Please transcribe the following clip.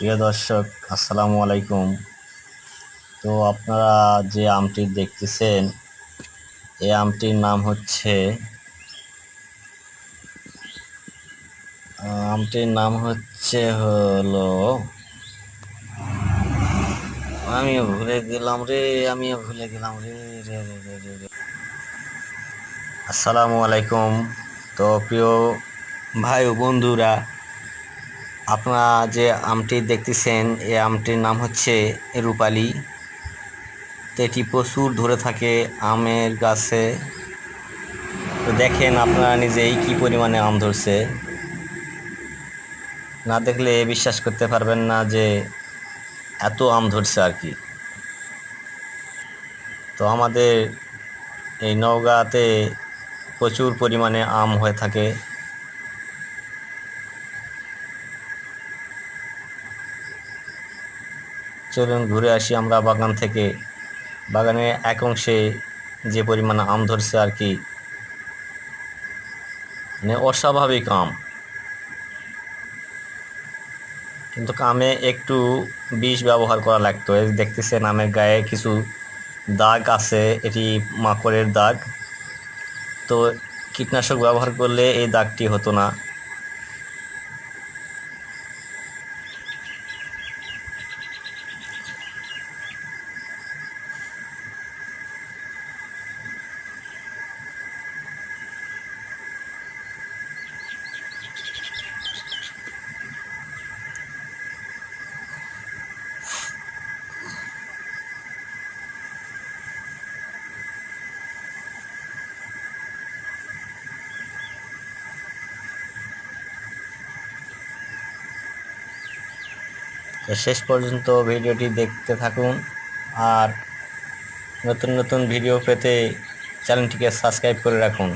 প্রিয় দর্শক, আসসালামু আলাইকুম। তো আপনারা যে আমটি দেখতেছেন, এই আমটির নাম হচ্ছে হলো, আমিও ভুলে গেলাম রে। রে রে রে রে রে। আসসালামু আলাইকুম। তো প্রিয় ভাই ও বন্ধুরা, আপনারা যে আমটি দেখতেছেন, এই আমটির নাম হচ্ছে রূপালী। তো এটি প্রচুর ধরে থাকে আমের গাছে। তো দেখেন আপনারা নিজেই কি পরিমাণে আম ধরছে। না দেখলে বিশ্বাস করতে পারবেন না যে এত আম ধরছে আর কি। তো আমাদের এই নওগাঁতে প্রচুর পরিমাণে আম হয়ে থাকে। চলুন ঘুরে আসি আমরা বাগান থেকে। বাগানে এক অংশে যে পরিমাণে আম ধরছে আর কি, মানে অস্বাভাবিক আম। কিন্তু আমে একটু বিষ ব্যবহার করা লাগতো। এই দেখতেছেন আমের গায়ে কিছু দাগ আছে, এটি মাকড়ের দাগ। তো কীটনাশক ব্যবহার করলে এই দাগটি হতো না। তো শেষ পর্যন্ত ভিডিওটি দেখতে থাকুন, আর নতুন নতুন ভিডিও পেতে চ্যানেলটিকে সাবস্ক্রাইব করে রাখুন।